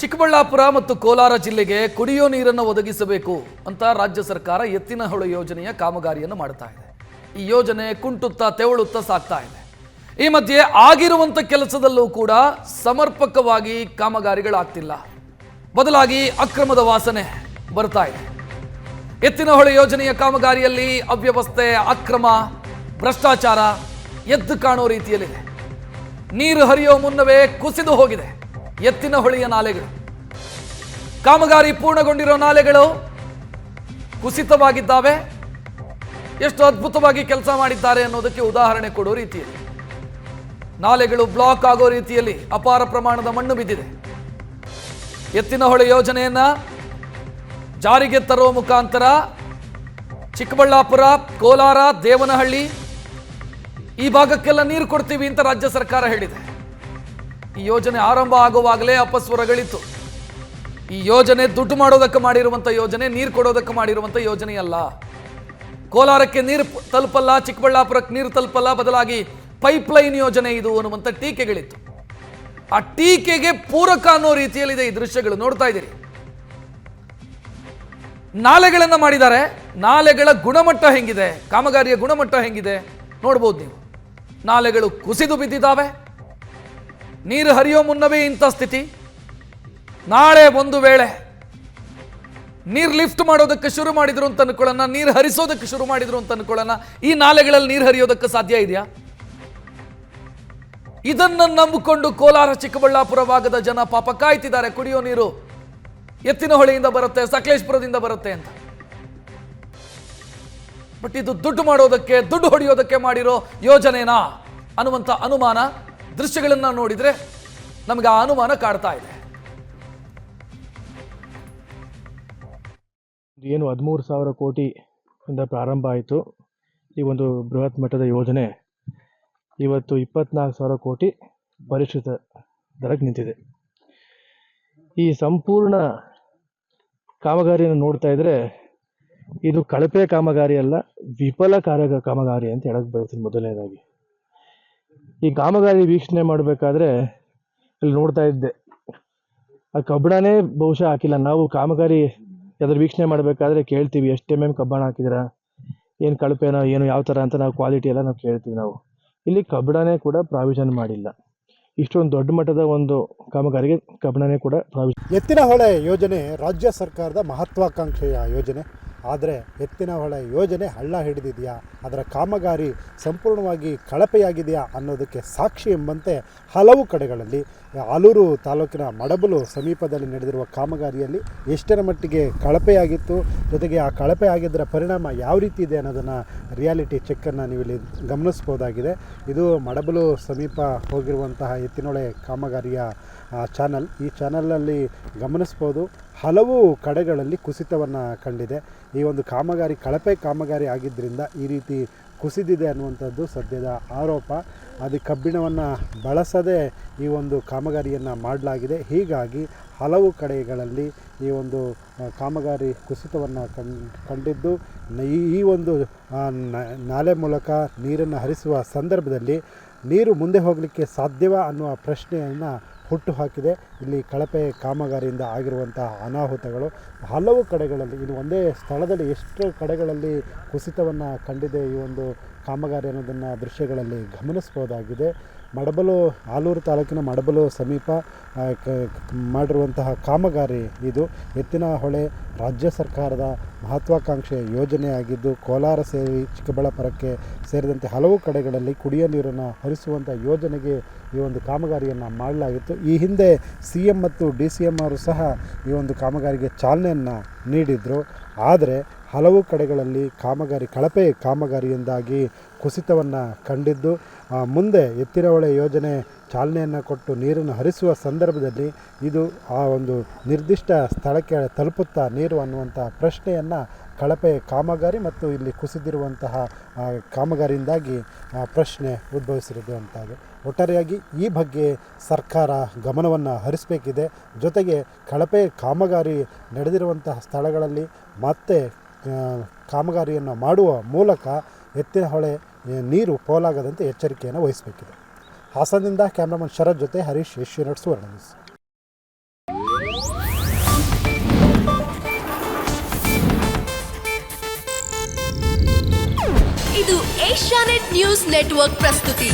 ಚಿಕ್ಕಬಳ್ಳಾಪುರ ಮತ್ತು ಕೋಲಾರ ಜಿಲ್ಲೆಗೆ ಕುಡಿಯೋ ನೀರನ್ನು ಒದಗಿಸಬೇಕು ಅಂತ ರಾಜ್ಯ ಸರ್ಕಾರ ಎತ್ತಿನಹೊಳೆ ಯೋಜನೆಯ ಕಾಮಗಾರಿಯನ್ನು ಮಾಡ್ತಾ ಇದೆ. ಈ ಯೋಜನೆ ಕುಂಟುತ್ತಾ ತೆವಳುತ್ತಾ ಸಾಗ್ತಾ ಇದೆ. ಈ ಮಧ್ಯೆ ಆಗಿರುವಂತ ಕೆಲಸದಲ್ಲೂ ಕೂಡ ಸಮರ್ಪಕವಾಗಿ ಕಾಮಗಾರಿಗಳಾಗ್ತಿಲ್ಲ. ಬದಲಾಗಿ ಅಕ್ರಮದ ವಾಸನೆ ಬರ್ತಾ ಇದೆ. ಎತ್ತಿನಹೊಳೆ ಯೋಜನೆಯ ಕಾಮಗಾರಿಯಲ್ಲಿ ಅವ್ಯವಸ್ಥೆ, ಅಕ್ರಮ, ಭ್ರಷ್ಟಾಚಾರ ಎದ್ದು ಕಾಣೋ ರೀತಿಯಲ್ಲಿದೆ. ನೀರು ಹರಿಯೋ ಮುನ್ನವೇ ಕುಸಿದು ಹೋಗಿದೆ ಎತ್ತಿನಹೊಳೆಯ ನಾಲೆಗಳು. ಕಾಮಗಾರಿ ಪೂರ್ಣಗೊಂಡಿರೋ ನಾಲೆಗಳು ಕುಸಿತವಾಗಿದ್ದಾವೆ. ಎಷ್ಟು ಅದ್ಭುತವಾಗಿ ಕೆಲಸ ಮಾಡಿದ್ದಾರೆ ಅನ್ನೋದಕ್ಕೆ ಉದಾಹರಣೆ ಕೊಡೋ ರೀತಿಯಲ್ಲಿ ನಾಲೆಗಳು ಬ್ಲಾಕ್ ಆಗೋ ರೀತಿಯಲ್ಲಿ ಅಪಾರ ಪ್ರಮಾಣದ ಮಣ್ಣು ಬಿದ್ದಿದೆ. ಎತ್ತಿನಹೊಳೆ ಯೋಜನೆಯನ್ನ ಜಾರಿಗೆ ತರುವ ಮುಖಾಂತರ ಚಿಕ್ಕಬಳ್ಳಾಪುರ, ಕೋಲಾರ, ದೇವನಹಳ್ಳಿ ಈ ಭಾಗಕ್ಕೆಲ್ಲ ನೀರು ಕೊಡ್ತೀವಿ ಅಂತ ರಾಜ್ಯ ಸರ್ಕಾರ ಹೇಳಿದೆ. ಈ ಯೋಜನೆ ಆರಂಭ ಆಗುವಾಗಲೇ ಅಪಸ್ವರಗಳಿತ್ತು. ಈ ಯೋಜನೆ ದುಡ್ಡು ಮಾಡೋದಕ್ಕೆ ಮಾಡಿರುವಂಥ ಯೋಜನೆ, ನೀರು ಕೊಡೋದಕ್ಕೆ ಮಾಡಿರುವಂಥ ಯೋಜನೆಯಲ್ಲ. ಕೋಲಾರಕ್ಕೆ ನೀರು ತಲುಪಲ್ಲ, ಚಿಕ್ಕಬಳ್ಳಾಪುರಕ್ಕೆ ನೀರು ತಲುಪಲ್ಲ, ಬದಲಾಗಿ ಪೈಪ್ಲೈನ್ ಯೋಜನೆ ಇದು ಅನ್ನುವಂಥ ಟೀಕೆಗಳಿತ್ತು. ಆ ಟೀಕೆಗೆ ಪೂರಕ ಅನ್ನೋ ರೀತಿಯಲ್ಲಿದೆ ಈ ದೃಶ್ಯಗಳು. ನೋಡ್ತಾ ಇದ್ದೀರಿ, ನಾಲೆಗಳನ್ನು ಮಾಡಿದ್ದಾರೆ. ನಾಲೆಗಳ ಗುಣಮಟ್ಟ ಹೆಂಗಿದೆ, ಕಾಮಗಾರಿಯ ಗುಣಮಟ್ಟ ಹೆಂಗಿದೆ ನೋಡ್ಬೋದು ನೀವು. ನಾಲೆಗಳು ಕುಸಿದು ಬಿದ್ದಿದ್ದಾವೆ. ನೀರು ಹರಿಯೋ ಮುನ್ನವೇ ಇಂಥ ಸ್ಥಿತಿ. ನಾಳೆ ಒಂದು ವೇಳೆ ನೀರು ಲಿಫ್ಟ್ ಮಾಡೋದಕ್ಕೆ ಶುರು ಮಾಡಿದ್ರು ಅಂತ ಅನ್ಕೊಳ್ಳೋಣ, ನೀರು ಹರಿಸೋದಕ್ಕೆ ಶುರು ಮಾಡಿದ್ರು ಅಂತ ಅನ್ಕೊಳ್ಳೋಣ, ಈ ನಾಲೆಗಳಲ್ಲಿ ನೀರು ಹರಿಯೋದಕ್ಕೆ ಸಾಧ್ಯ ಇದೆಯಾ? ಇದನ್ನು ನಂಬಿಕೊಂಡು ಕೋಲಾರ, ಚಿಕ್ಕಬಳ್ಳಾಪುರ ಭಾಗದ ಜನ ಪಾಪ ಕಾಯ್ತಿದ್ದಾರೆ. ಕುಡಿಯೋ ನೀರು ಎತ್ತಿನಹೊಳೆಯಿಂದ ಬರುತ್ತೆ, ಸಕಲೇಶಪುರದಿಂದ ಬರುತ್ತೆ ಅಂತ. ಬಟ್ ಇದು ದುಡ್ಡು ಮಾಡೋದಕ್ಕೆ, ದುಡ್ಡು ಹೊಡೆಯೋದಕ್ಕೆ ಮಾಡಿರೋ ಯೋಜನೆನಾ ಅನ್ನುವಂಥ ಅನುಮಾನ ದೃಶ್ಯಗಳನ್ನ ನೋಡಿದ್ರೆ ನಮಗೆ ಆ ಅನುಮಾನ ಕಾಡ್ತಾ ಇದೆ. ಏನು 13,000 ಕೋಟಿಯಿಂದ ಪ್ರಾರಂಭ ಆಯಿತು ಈ ಒಂದು ಬೃಹತ್ ಮಟ್ಟದ ಯೋಜನೆ, ಇವತ್ತು 24,000 ಕೋಟಿ ಪರಿಷ್ಕೃತ ದರಕ್ಕೆ ನಿಂತಿದೆ. ಈ ಸಂಪೂರ್ಣ ಕಾಮಗಾರಿಯನ್ನು ನೋಡ್ತಾ ಇದ್ರೆ ಇದು ಕಳಪೆ ಕಾಮಗಾರಿ ಅಲ್ಲ, ವಿಫಲ ಕಾಮಗಾರಿ ಅಂತ ಹೇಳಕ್ ಬಯಸ್ತೀನಿ. ಮೊದಲನೇದಾಗಿ ಈ ಕಾಮಗಾರಿ ವೀಕ್ಷಣೆ ಮಾಡಬೇಕಾದ್ರೆ ಇಲ್ಲಿ ನೋಡ್ತಾ ಇದ್ದೆ, ಆ ಕಬ್ಬಣನೇ ಬಹುಶಃ ಹಾಕಿಲ್ಲ. ನಾವು ಕಾಮಗಾರಿ ಯಾವ್ದಾದ್ರು ವೀಕ್ಷಣೆ ಮಾಡಬೇಕಾದ್ರೆ ಕೇಳ್ತೀವಿ, ಎಷ್ಟು MM ಕಬ್ಬಣ ಹಾಕಿದ್ದೀರಾ, ಏನು ಕಳಪೆನೋ ಏನು ಯಾವ ಥರ ಅಂತ ನಾವು ಕ್ವಾಲಿಟಿ ಎಲ್ಲ ನಾವು ಕೇಳ್ತೀವಿ. ನಾವು ಇಲ್ಲಿ ಕಬ್ಬಣನೇ ಕೂಡ ಪ್ರಾವಿಷನ್ ಮಾಡಿಲ್ಲ. ಇಷ್ಟೊಂದು ದೊಡ್ಡ ಮಟ್ಟದ ಒಂದು ಕಾಮಗಾರಿಗೆ ಕಬ್ಬಣನೇ ಕೂಡ ಪ್ರಾವಿಷನ್. ಎತ್ತಿನಹೊಳೆ ಯೋಜನೆ ರಾಜ್ಯ ಸರ್ಕಾರದ ಮಹತ್ವಾಕಾಂಕ್ಷೆಯ ಯೋಜನೆ. ಆದರೆ ಎತ್ತಿನಹೊಳೆ ಯೋಜನೆ ಹಳ್ಳ ಹಿಡಿದಿದೆಯಾ, ಅದರ ಕಾಮಗಾರಿ ಸಂಪೂರ್ಣವಾಗಿ ಕಳಪೆಯಾಗಿದೆಯಾ ಅನ್ನೋದಕ್ಕೆ ಸಾಕ್ಷಿ ಎಂಬಂತೆ ಹಲವು ಕಡೆಗಳಲ್ಲಿ ಆಲೂರು ತಾಲೂಕಿನ ಮಡಬಲು ಸಮೀಪದಲ್ಲಿ ನಡೆದಿರುವ ಕಾಮಗಾರಿಯಲ್ಲಿ ಎಷ್ಟರ ಮಟ್ಟಿಗೆ ಕಳಪೆಯಾಗಿತ್ತು, ಜೊತೆಗೆ ಆ ಕಳಪೆ ಆಗಿದ್ದರ ಪರಿಣಾಮ ಯಾವ ರೀತಿ ಇದೆ ಅನ್ನೋದನ್ನು ರಿಯಾಲಿಟಿ ಚೆಕ್ಕನ್ನು ನೀವಿಲ್ಲಿ ಗಮನಿಸ್ಬೋದಾಗಿದೆ. ಇದು ಮಡಬಲು ಸಮೀಪ ಹೋಗಿರುವಂತಹ ಎತ್ತಿನಹೊಳೆ ಕಾಮಗಾರಿಯ ಚಾನಲ್. ಈ ಚಾನಲ್ನಲ್ಲಿ ಗಮನಿಸ್ಬೋದು, ಹಲವು ಕಡೆಗಳಲ್ಲಿ ಕುಸಿತವನ್ನು ಕಂಡಿದೆ. ಈ ಒಂದು ಕಾಮಗಾರಿ ಕಳಪೆ ಕಾಮಗಾರಿ ಆಗಿದ್ದರಿಂದ ಈ ರೀತಿ ಕುಸಿದಿದೆ ಅನ್ನುವಂಥದ್ದು ಸದ್ಯದ ಆರೋಪ. ಅದು ಕಬ್ಬಿಣವನ್ನು ಬಳಸದೆ ಈ ಒಂದು ಕಾಮಗಾರಿಯನ್ನು ಮಾಡಲಾಗಿದೆ. ಹೀಗಾಗಿ ಹಲವು ಕಡೆಗಳಲ್ಲಿ ಈ ಒಂದು ಕಾಮಗಾರಿ ಕುಸಿತವನ್ನು ಕಂಡಿದ್ದು, ಈ ಒಂದು ನಾಲೆ ಮೂಲಕ ನೀರನ್ನು ಹರಿಸುವ ಸಂದರ್ಭದಲ್ಲಿ ನೀರು ಮುಂದೆ ಹೋಗಲಿಕ್ಕೆ ಸಾಧ್ಯವಾ ಅನ್ನುವ ಪ್ರಶ್ನೆಯನ್ನು ಹುಟ್ಟು ಹಾಕಿದೆ. ಇಲ್ಲಿ ಕಳಪೆ ಕಾಮಗಾರಿಯಿಂದ ಆಗಿರುವಂತಹ ಅನಾಹುತಗಳು ಹಲವು ಕಡೆಗಳಲ್ಲಿ, ಇದು ಒಂದೇ ಸ್ಥಳದಲ್ಲಿ ಎಷ್ಟು ಕಡೆಗಳಲ್ಲಿ ಕುಸಿತವನ್ನು ಕಂಡಿದೆ ಈ ಒಂದು ಕಾಮಗಾರಿ ಅನ್ನೋದನ್ನು ದೃಶ್ಯಗಳಲ್ಲಿ ಗಮನಿಸ್ಬೋದಾಗಿದೆ. ಮಡಬಲು, ಆಲೂರು ತಾಲೂಕಿನ ಮಡಬಲು ಸಮೀಪ ಮಾಡಿರುವಂತಹ ಕಾಮಗಾರಿ ಇದು. ಎತ್ತಿನಹೊಳೆ ರಾಜ್ಯ ಸರ್ಕಾರದ ಮಹತ್ವಾಕಾಂಕ್ಷೆಯ ಯೋಜನೆಯಾಗಿದ್ದು, ಕೋಲಾರ ಸೇರಿ ಚಿಕ್ಕಬಳ್ಳಾಪುರಕ್ಕೆ ಸೇರಿದಂತೆ ಹಲವು ಕಡೆಗಳಲ್ಲಿ ಕುಡಿಯೋ ನೀರನ್ನು ಹರಿಸುವಂಥ ಯೋಜನೆಗೆ ಈ ಒಂದು ಕಾಮಗಾರಿಯನ್ನು ಮಾಡಲಾಗಿತ್ತು. ಈ ಹಿಂದೆ CM ಮತ್ತು DCM ಅವರು ಸಹ ಈ ಒಂದು ಕಾಮಗಾರಿಗೆ ಚಾಲನೆಯನ್ನು ನೀಡಿದರು. ಆದರೆ ಹಲವು ಕಡೆಗಳಲ್ಲಿ ಕಾಮಗಾರಿ ಕಳಪೆ ಕಾಮಗಾರಿಯಿಂದಾಗಿ ಕುಸಿತವನ್ನು ಕಂಡಿದ್ದು, ಮುಂದೆ ಎತ್ತಿನಹೊಳೆ ಯೋಜನೆ ಚಾಲನೆಯನ್ನು ಕೊಟ್ಟು ನೀರನ್ನು ಹರಿಸುವ ಸಂದರ್ಭದಲ್ಲಿ ಇದು ಆ ಒಂದು ನಿರ್ದಿಷ್ಟ ಸ್ಥಳಕ್ಕೆ ತಲುಪುತ್ತಾ ನೀರು ಅನ್ನುವಂಥ ಪ್ರಶ್ನೆಯನ್ನು ಕಳಪೆ ಕಾಮಗಾರಿ ಮತ್ತು ಇಲ್ಲಿ ಕುಸಿದಿರುವಂತಹ ಕಾಮಗಾರಿಯಿಂದಾಗಿ ಪ್ರಶ್ನೆ ಉದ್ಭವಿಸಿರುವಂಥದ್ದು. ಒಟ್ಟಾರೆಯಾಗಿ ಈ ಬಗ್ಗೆ ಸರ್ಕಾರ ಗಮನವನ್ನು ಹರಿಸಬೇಕಿದೆ. ಜೊತೆಗೆ ಕಳಪೆ ಕಾಮಗಾರಿ ನಡೆದಿರುವಂತಹ ಸ್ಥಳಗಳಲ್ಲಿ ಮತ್ತೆ ಕಾಮಗಾರಿಯನ್ನು ಮಾಡುವ ಮೂಲಕ ಎತ್ತಿನಹೊಳೆ ನೀರು ಪೋಲಾಗದಂತೆ ಎಚ್ಚರಿಕೆಯನ್ನು ವಹಿಸಬೇಕಿದೆ. ಹಾಸನದಿಂದ ಕ್ಯಾಮ್ರಾಮನ್ ಶರತ್ ಜೊತೆ ಹರೀಶ್, ಏಷ್ಯಾನೆಟ್ ಸುವರ್ಣ ನ್ಯೂಸ್. ಇದು ಏಷ್ಯಾನೆಟ್ ನ್ಯೂಸ್ ನೆಟ್ವರ್ಕ್ ಪ್ರಸ್ತುತಿ.